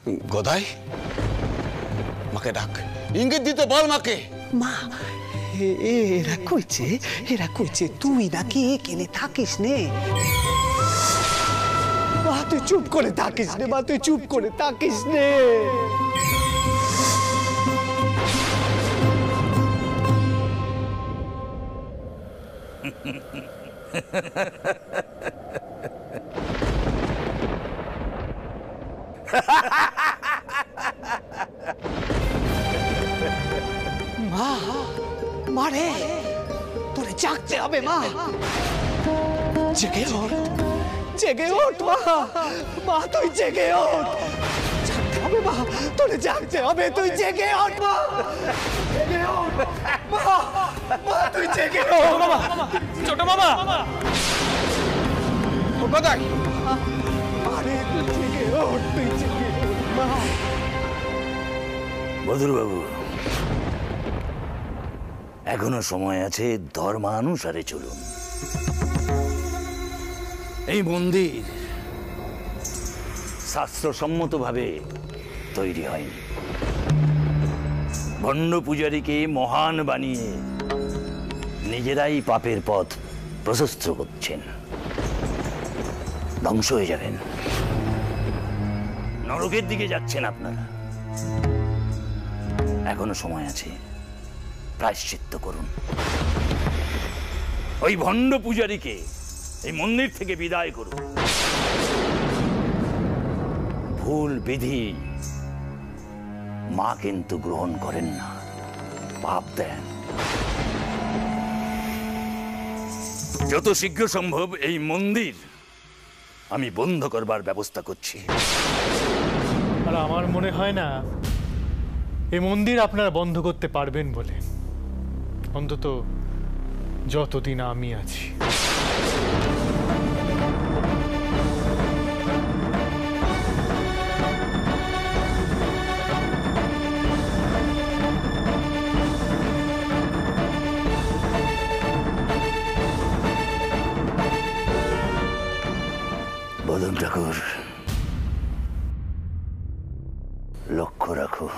গদাই, মাকে ডাক, ইঙ্গিত দিতে বল মাকে। মা, এরা কইছে তুই নাকি এখানে থাকিস নে। মা তুই চুপ করে থাকিস নে, মা তুই চুপ করে থাকিস নে। মা, মারে তোরে জাগতে হবে মা। জেগে ওঠ, জেগে ওঠ মা, মা তুই জেগে ওঠ। জাগতে হবে মা, তোরে জাগতে হবে, তুই জেগে ওঠ মা। জেগে ওঠ মা, মা তুই জেগে ওঠ। বাবা, ছোট বাবা, গদাই, আরে তুই জেগে ওঠ, তুই জেগে ওঠ মা। বদরু বাবু, এখনো সময় আছে, ধর্মানুসারে চলুন। এই মন্দির শাস্ত্রসম্মতভাবে তৈরি হয়নি। ভণ্ড পূজারীকে মহান বানিয়ে নিজেরাই পাপের পথ প্রশস্ত করছেন। ধ্বংস হয়ে যাবেন, নরকের দিকে যাচ্ছেন আপনারা। এখনো সময় আছে, প্রায়শ্চিত্ত করুন। ওই ভণ্ড পূজারীকে এই মন্দির থেকে বিদায় করুন। ভুল বিধি মা কিন্তু গ্রহণ করেন না, পাপ দেন। যত শীঘ্র সম্ভব এই মন্দির আমি বন্ধ করবার ব্যবস্থা করছি। আর আমার মনে হয় না এই মন্দির আপনারা বন্ধ করতে পারবেন বলে, অন্তত যতদিন আমি আছি। বদন ঠাকুর, লক্ষ্য রাখো,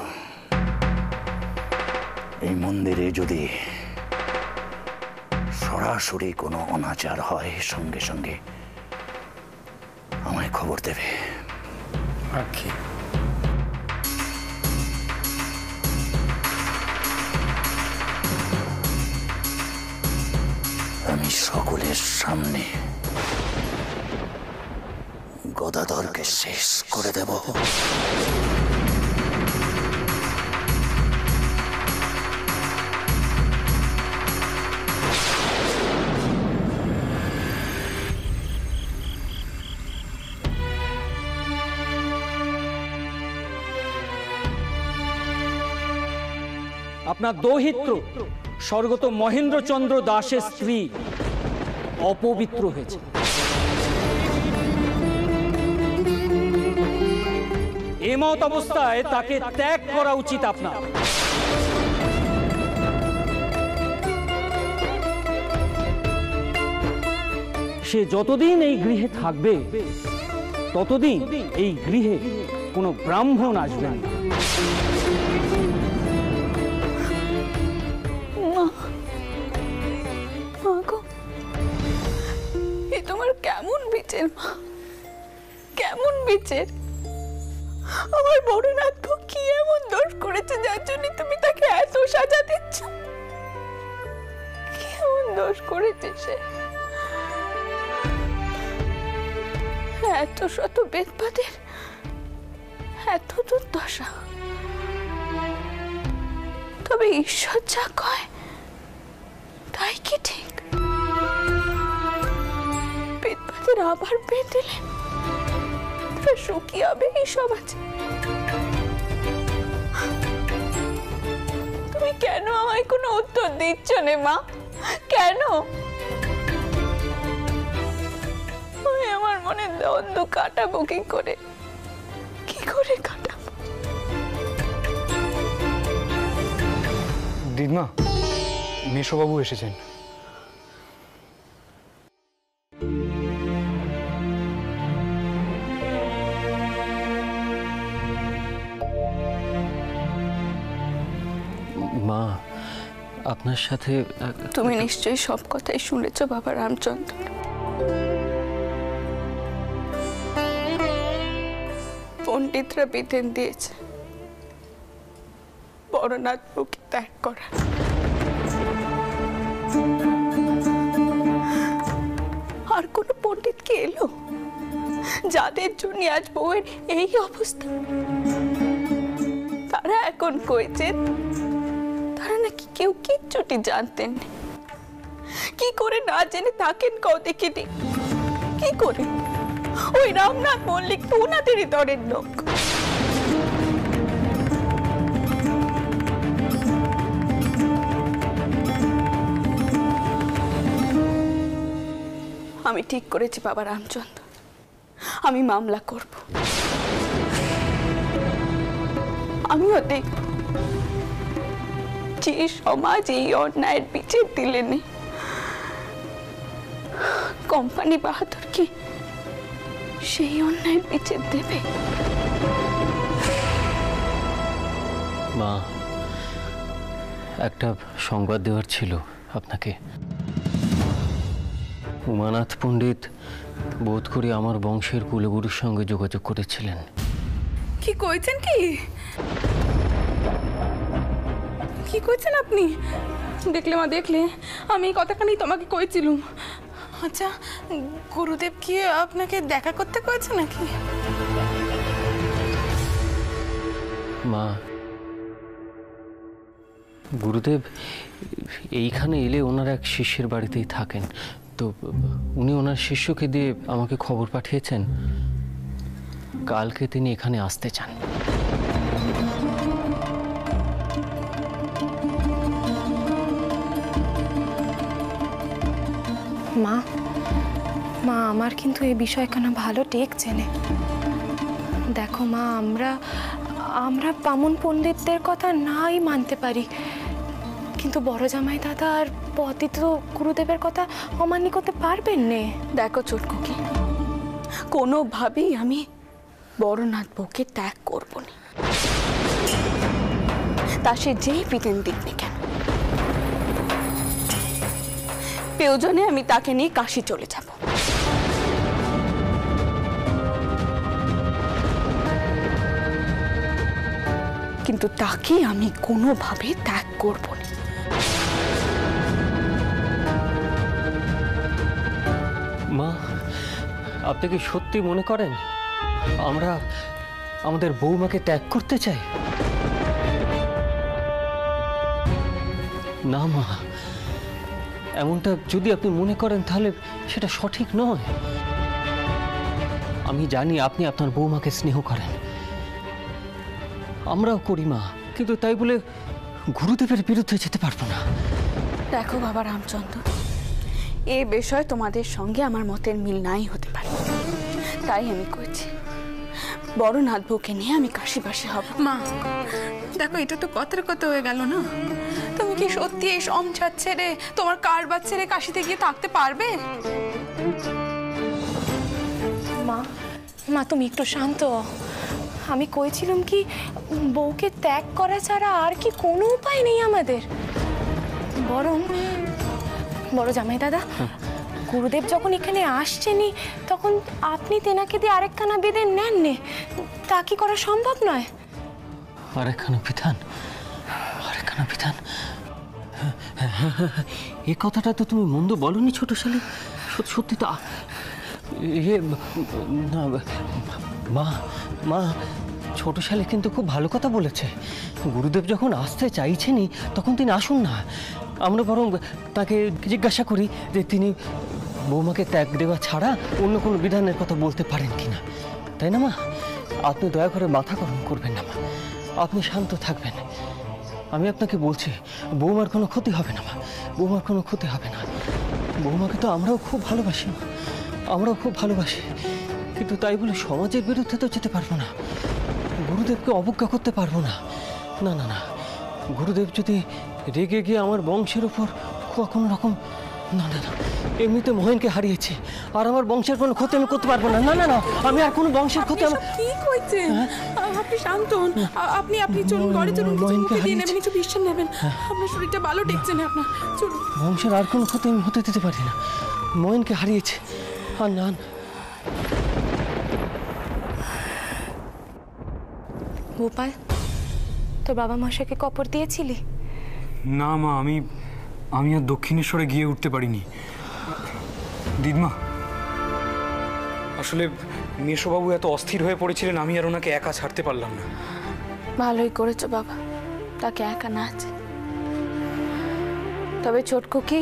এই মন্দিরে যদি সরাসরি কোনো অনাচার হয় সঙ্গে সঙ্গে আমায় খবর দেবে। আচ্ছা। আমি সকলের সামনে গদাধরকে শেষ করে দেব। আপনার দৌহিত্র স্বর্গত মহেন্দ্রচন্দ্র দাসের স্ত্রী অপবিত্র হয়েছে। এমত অবস্থায় তাকে ত্যাগ করা উচিত আপনার। সে যতদিন এই গৃহে থাকবে ততদিন এই গৃহে কোনো ব্রাহ্মণ আসবেন না। তোমার কেমন বিচার মা, কেমন বিচার? আমার বড় নাথ কি এমন দোষ করেছে যার জন্য তুমি তাকে এত সাজা দিচ্ছ? কেমন দোষ করেছে সে? এত শত বেদপাদের এত দুর্দশা। তবে ঈশ্বর যা কয় তাই কি ঠিক? বেদপাদের আবার বেদ দিলেন, শুকিয়ে হবে এই সব আছে। তুমি কেন আমায় কোনো উত্তর দিচ্ছ না মা? কেন? আমি আমার মনে দ্বন্দ্ব কাটাবো কি করে? কি করে কাটাবো? দিদমা, মেশোবাবু এসেছেন। মা, আপনার সাথে তুমি নিশ্চয়ই সব কথাই শুনেছ বাবা রামচন্দ্র। পণ্ডিতরা বিধান দিয়েছে বড়নাথ বউকে ত্যাগ করা। আর কোন পণ্ডিত কি এলো যাদের জন্য আজ বউয়ের এই অবস্থা? তারা এখন কইছেন তারা নাকি কেউ কিচ্ছুটি জানতেন না। কি করে না জেনে থাকেন কও দেখিনি? কি করে? ওই রামনাথ মল্লিক তো ওনাদেরই দরের লোক। আমি ঠিক করেছি বাবা রামচন্দ্র, আমি মামলা করব। আমিও দেখব যে সমাজ এই অন্যায়ের বিচার দিলে নেই। কোম্পানি বাহাদুর কি সেই অন্যায়ের বিচার দেবে? মা, একটা সংবাদ দেওয়ার ছিল আপনাকে। উমানাথ পণ্ডিত বোধ করি আমার বংশের কুলগুরুর সঙ্গে যোগাযোগ করেছিলেন। কি কইছেন? কি কইছেন আপনি? দেখলে মা, দেখলে আমি এই কথাখানি তোমাকে কইছিলুম। আচ্ছা, গুরুদেব কি আপনাকে দেখা করতে কইছে নাকি? মা, গুরুদেব এইখানে এলে ওনার এক শিষ্যের বাড়িতেই থাকেন, তো উনি ওনার শিষ্যকে দিয়ে আমাকে খবর পাঠিয়েছেন কালকে তিনি এখানে আসতে চান। মা, আমার কিন্তু এই বিষয়খানা ভালো টেকছে না। দেখো মা, আমরা বামুন পণ্ডিতদের কথা নাই মানতে পারি, কিন্তু বড় জামাই দাদা আর পতিত গুরুদেবের কথা অমান্য করতে পারবেন নে। দেখো ছোটকুকি, কোনোভাবেই আমি বড়নাথ বউকে ত্যাগ করব না, তা সে যেই বিধান দিক না কেন। প্রয়োজনে আমি তাকে নিয়ে কাশি চলে যাব। কিন্তু তাকে আমি কোনোভাবে ত্যাগ করব না। মা, আপনি কি সত্যি মনে করেন আমরা আমাদের বৌমাকে ত্যাগ করতে চাই? না মা, এমনটা যদি আপনি মনে করেন তাহলে সেটা সঠিক নয়। আমি জানি আপনি আপনার বৌমাকে স্নেহ করেন, আমরাও করি মা, কিন্তু তাই বলে গুরুদেবের বিরুদ্ধে যেতে পারবো না। দেখো বাবা রামচন্দ্র, এই বিষয়ে তোমাদের সঙ্গে আমার মতের মিল নাই হতে পারে, তাই আমি কইছি বড়নাথ বউকে নিয়ে আমি কাশিবাসী হব। মা দেখো, এটা তো কথার কথা হয়ে গেল না। তুমি কি সত্যি এই সংসার ছেড়ে, তোমার কারবার ছেড়ে কাশিতে গিয়ে থাকতে পারবে? মা তুমি একটু শান্ত। আমি কইছিলাম কি, বউকে ত্যাগ করা ছাড়া আর কি কোনো উপায় নেই আমাদের। বরং বড় জামাই দাদা, গুরুদেব যখন এখানে আসছেনই তখন আপনি তেনাকে দিয়ে আরেকখানা বিধান নেন নে, তা কি করা সম্ভব নয়? আরেকখানা বিধান? এই কথাটা তো তুমি মন্দ বলনি ছোট শালী, সত্যি তো। মা, ছোট শালী কিন্তু খুব ভালো কথা বলেছে। গুরুদেব যখন আসতে চাইছেনই তখন তিনি আসুন না, আমরা বরং তাকে জিজ্ঞাসা করি যে তিনি বৌমাকে ত্যাগ দেওয়া ছাড়া অন্য কোনো বিধানের কথা বলতে পারেন কিনা, তাই না মা? আপনি দয়া করে মাথা গরম করবেন না মা, আপনি শান্ত থাকবেন। আমি আপনাকে বলছি, বৌমার কোনো ক্ষতি হবে না মা, বৌমার কোনো ক্ষতি হবে না। বৌমাকে তো আমরাও খুব ভালোবাসি মা, আমরাও খুব ভালোবাসি, কিন্তু তাই বলে সমাজের বিরুদ্ধে তো যেতে পারবো না, গুরুদেবকে অবজ্ঞা করতে পারবো না। না না না, গুরুদেব যদি রেগে গিয়ে আমার বংশের উপর কোনো রকম না না না, এমনিতে মোহনকে হারিয়েছি, আর আমার বংশের কোনো ক্ষতি আমি করতে পারবো না। না না না, আমি আর কোনো বংশের ক্ষতি আমার। কি কইছেন? আপনি শান্ত হন, আপনি আপনি চলুন ঘরে চলুন, কিছু মুখে দিয়ে নেবেন, একটু বিশ্রাম নেবেন, আপনার শরীরটা ভালো ঠেকছে না আপনার, চলুন। বংশের আর কোনো ক্ষতি আমি হতে দিতে পারি না, মোহনকে হারিয়েছি। আর না, গোপাল, তোর বাবা মশাইকে কপর দিয়েছিলি? না মা, আমি আর দক্ষিণেশ্বরে গিয়ে উঠতে পারিনি। দিদমা, আসলে মেশোবাবু এত অস্থির হয়ে পড়েছিলেন, আমি আর ওনাকে একা ছাড়তে পারলাম না। ভালোই করেছো বাবা, তাকে একা না আছে। তবে ছোটকু কি,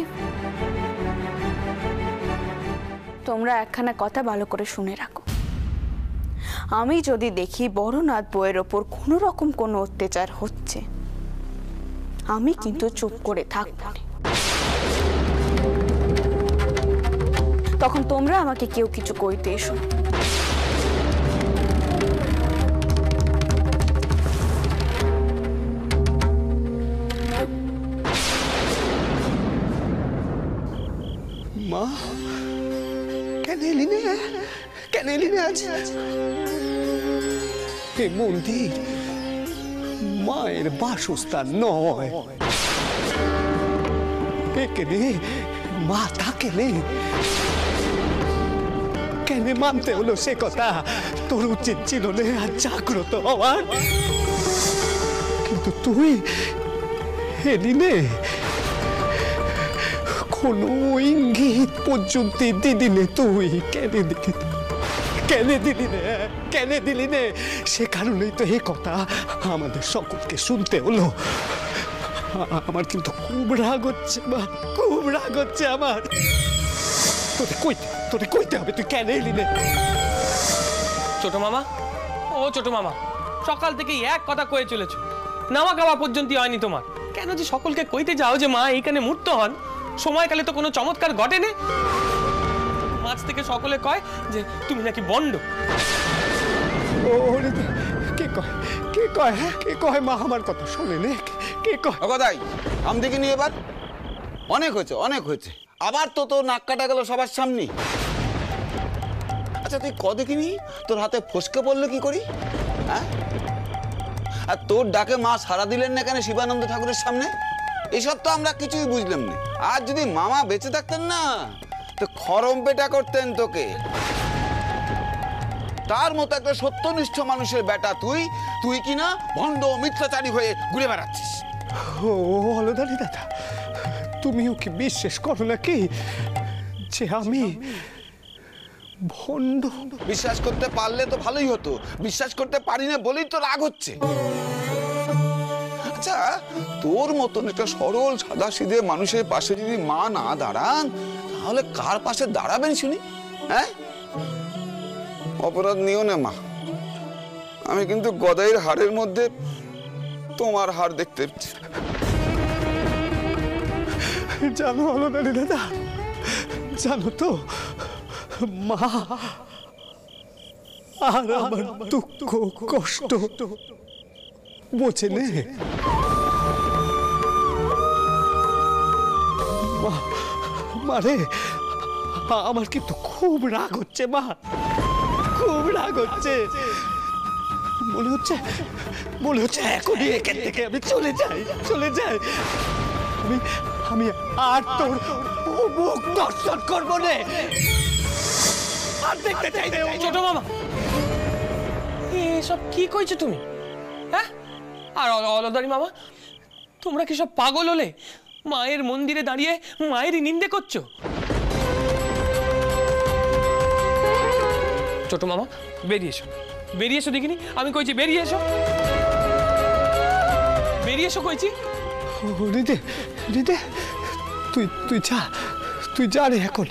তোমরা একখানা কথা ভালো করে শুনে রাখো। আমি যদি দেখি বড়নাথ বউয়ের ওপর কোনো রকম কোনো অত্যাচার হচ্ছে, আমি কিন্তু চুপ করে থাকবো না। তখন তোমরা আমাকে কেউ কিছু কইতে এসো। মা, কেন এলি না? কেন এলি না আজ? এই মন্দির মায়ের বাসস্থান নয়। এখানে মা থাকেনে। কেন মানতে হলো সে কথা? তোর উচিত ছিল না আর জাগ্রত হওয়ার, কিন্তু তুই এলি নে। কোনো ইঙ্গিত পর্যন্ত দিদি নে তুই। কেন দিলি? কেন দিলি নে? কেন দিলি নে? সে কারণেই তো এই কথা আমাদের সকলকে শুনতে হলো। আমার কিন্তু খুব রাগ হচ্ছে মা, খুব রাগ হচ্ছে আমার। তোরে কইতে হবে তুই কেন এলি নে। ছোট মামা, ও ছোট মামা, সকাল থেকে এক কথা কয়ে চলেছ, নামা খাওয়া পর্যন্ত হয়নি তোমার। কেন যে সকলকে কইতে যাও যে মা এইখানে মূর্ত হন, সময়কালে তো কোনো চমৎকার ঘটেনি। মাঝ থেকে সকলে কয় যে তুমি নাকি বন্ড। কে কয়? কে কয়? কে কয়? মা আমার কথা শোনে নে। কে কয়? কথাই আম দেখে নি এবার। অনেক হয়েছে, অনেক হয়েছে। আবার তো তোর নাক কাটা গেল সবার সামনে। আচ্ছা তুই দেখিনি তোর হাতে ফসকে পড়লো কি করি? হ্যাঁ, আর তোর ডাকে মা সাড়া দিলেন না কেন শিবানন্দ ঠাকুরের সামনে? এসব তো আমরা কিছুই বুঝলাম না। আর যদি মামা বেঁচে থাকতেন না তো খরম পেটা করতেন তোকে। তার মতো একটা সত্যনিষ্ঠ মানুষের বেটা তুই কিনা ভণ্ড মিথ্যাচারী হয়ে ঘুরে বেড়াচ্ছিস। ও হলদারি দাদা, তুমিও কি বিশ্বাস করো নাকি যে আমি ভণ্ড? বিশ্বাস করতে পারলে তো ভালোই হতো, বিশ্বাস করতে পারি না বলেই তো রাগ হচ্ছে। আচ্ছা, তোর মতন একটা সরল সাদা সিধে মানুষের পাশে যদি মা না দাঁড়ান, তাহলে কার পাশে দাঁড়াবেন শুনি? হ্যাঁ, অপরাধ নিও না মা। আমি কিন্তু গদাইয়ের হাড়ের মধ্যে তোমার হাড় দেখতে পাচ্ছি। জানো হলদারি দাদা, জানো তো মা আর আমার দুঃখ কষ্ট বোঝে নে। মারে, আমার কিন্তু খুব রাগ হচ্ছে মা, খুব রাগ হচ্ছে। মনে হচ্ছে এখনই এখান থেকে আমি চলে যাই। আমি আর তোর মুখ দর্শন করবো না, আর দেখতে চাই না। ছোট মামা, এসব কি কইছো তুমি? হ্যাঁ, আর অলদারি মামা, তোমরা কি সব পাগল হলে? মায়ের মন্দিরে দাঁড়িয়ে মায়েরই নিন্দে করছো। ছোট মামা, বেরিয়ে এসো দেখিনি। আমি কইছি বেরিয়ে এসো কইছি। রিদে, তুই যা রে এখন।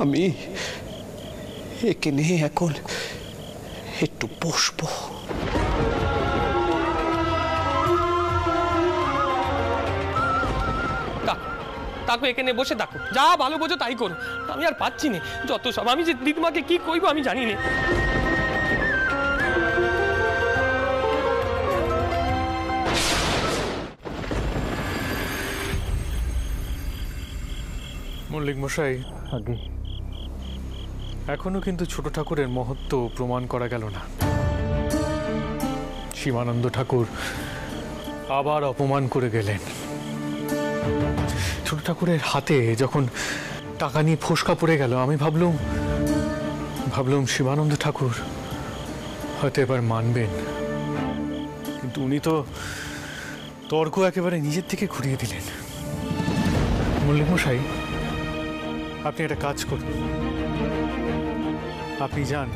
আমি এখানে এখন একটু বসবো। তাকে এখানে বসে থাকো, যা ভালো বোঝো তাই করো। আমি আর পাচ্ছি না, যত সব। আমি যে দিদিমাকে কি কইবো আমি জানি না। মল্লিক মশাই, আগে এখনো কিন্তু ছোট ঠাকুরের মহত্ব প্রমাণ করা গেল না। শিবানন্দ ঠাকুর আবার অপমান করে গেলেন। ছোট ঠাকুরের হাতে যখন টাকা নিয়ে ফোসকা পড়ে গেল, আমি ভাবলাম শিবানন্দ ঠাকুর হয়তো এবার মানবেন, কিন্তু উনি তো তর্ক একেবারে নিজের থেকে ঘুরিয়ে দিলেন। মল্লিক মশাই, আপনি একটা কাজ করুন, আপনি যান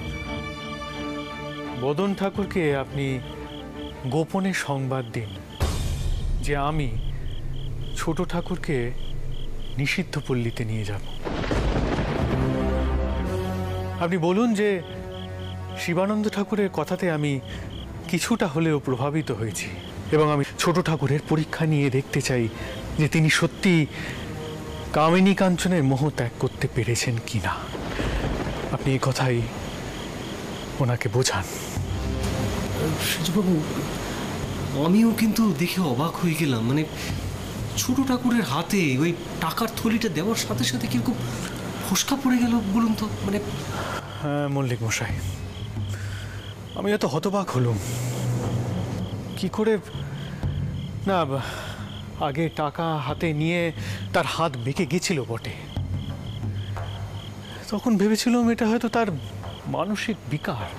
বদন ঠাকুরকে আপনি গোপনে সংবাদ দিন যে আমি ছোট ঠাকুরকে নিষিদ্ধ পল্লীতে নিয়ে যাব। আপনি বলুন যে শিবানন্দ ঠাকুরের কথাতে আমি কিছুটা হলেও প্রভাবিত হয়েছি এবং আমি ছোট ঠাকুরের পরীক্ষা নিয়ে দেখতে চাই যে তিনি সত্যি কামিনী কাঞ্চনের মোহ ত্যাগ করতে পেরেছেন কিনা। আপনি এই কথাই ওনাকে বোঝান। সেজবাবু, আমিও কিন্তু দেখে অবাক হয়ে গেলাম। মানে ছোট ঠাকুরের হাতে ওই টাকার থলিটা দেওয়ার সাথে সাথে কিরকম ফসকা পড়ে গেল বলুন তো। মানে হ্যাঁ মল্লিক মশাই, আমি এত হতবাক হলুম কি করে। না, আগে টাকা হাতে নিয়ে তার হাত বেঁকে গেছিল বটে, তখন ভেবেছিলাম এটা হয়তো তার মানসিক বিকার,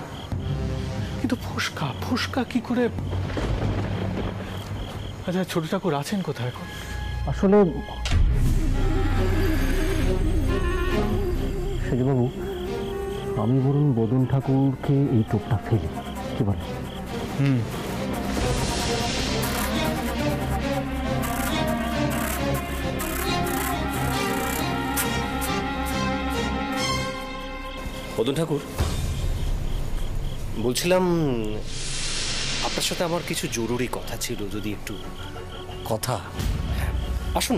কিন্তু ফসকা কি করে। আচ্ছা, ছোট ঠাকুর আছেন কোথায় এখন? আসলে সেজবাবু, আমি বরং বদন ঠাকুরকে এই টোপটা ফেলি, কি বলে? বদন ঠাকুর, বলছিলাম আপনার সাথে আমার কিছু জরুরি কথা ছিল, যদি একটু। কথা? আসুন।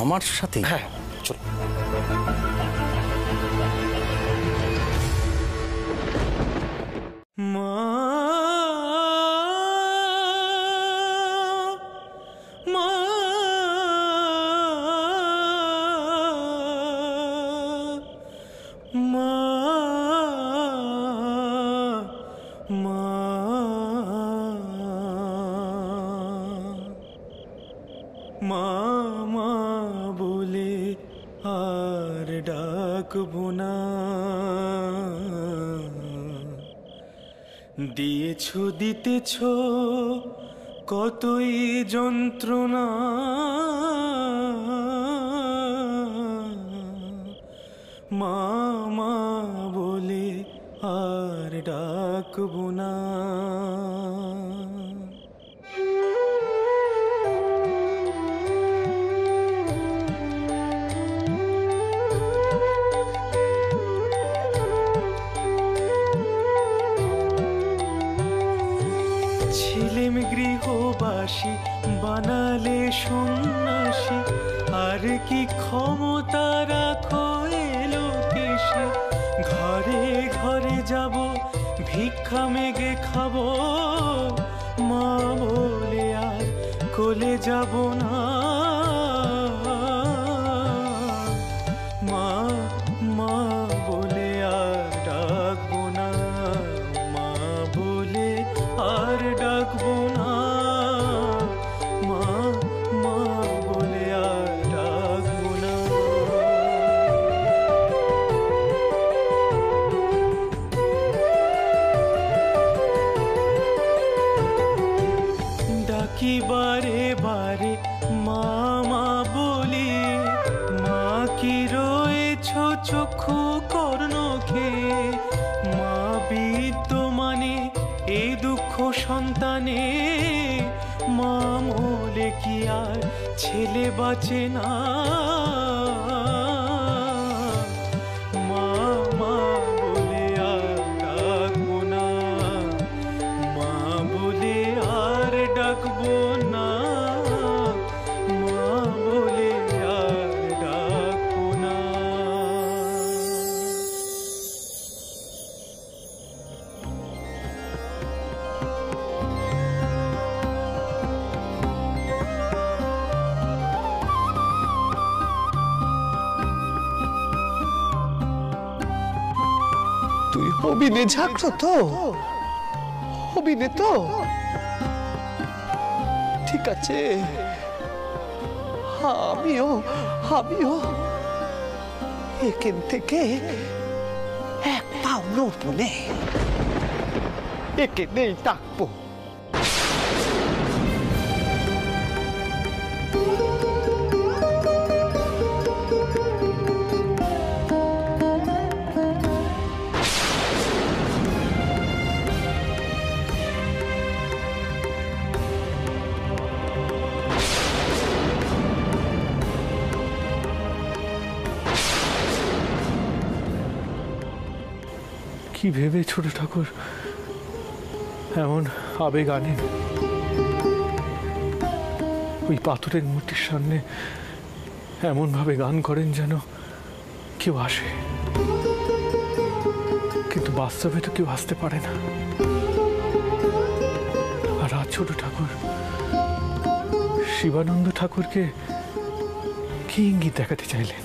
আমার সাথে? হ্যাঁ, চল। মা বলে আর ডাকবো না, দিয়েছো দিতেছ কতই যন্ত্রণা, মা বলে আর ডাকবো না। ছিলেম গৃহবাসী বানালে সন্ন্যাসী, আর কি ক্ষমতা রাখো এলো কেশে, ঘরে ঘরে যাব ভিক্ষা মেগে খাবো, মা বলে আর কোলে যাব না, মা বলে আর ডাকবো না, মা বলে আর ডাকবো না, মা বলে আর ডাকবো না। ডাকি বারে বারে মা বলি, মা কি রয়েছ চক্ষু কর্ণ খেয়ে, মা বিদ্যমানে এই দুঃখ সন্তানে, মা বলে কি আর ছেলে বাঁচে না, মা বলে আর ডাকবো না, মা বলে আর ডাকবো না, মা বলে আর ডাকবো না। অবিনে জাগ্রত, অবিনে তো ঠিক আছে। আমিও এখান থেকে এক পাও নড়বো নে, এখানেই থাকবো। কি ভেবে ছোট ঠাকুর এমন আবেগ আনেন? ওই পাথরের মূর্তির সামনে এমন ভাবে গান করেন যেন কেউ আসে, কিন্তু বাস্তবে তো কেউ আসতে পারে না। আর আজ ছোট ঠাকুর শিবানন্দ ঠাকুরকে কি ইঙ্গিত দেখাতে চাইলেন?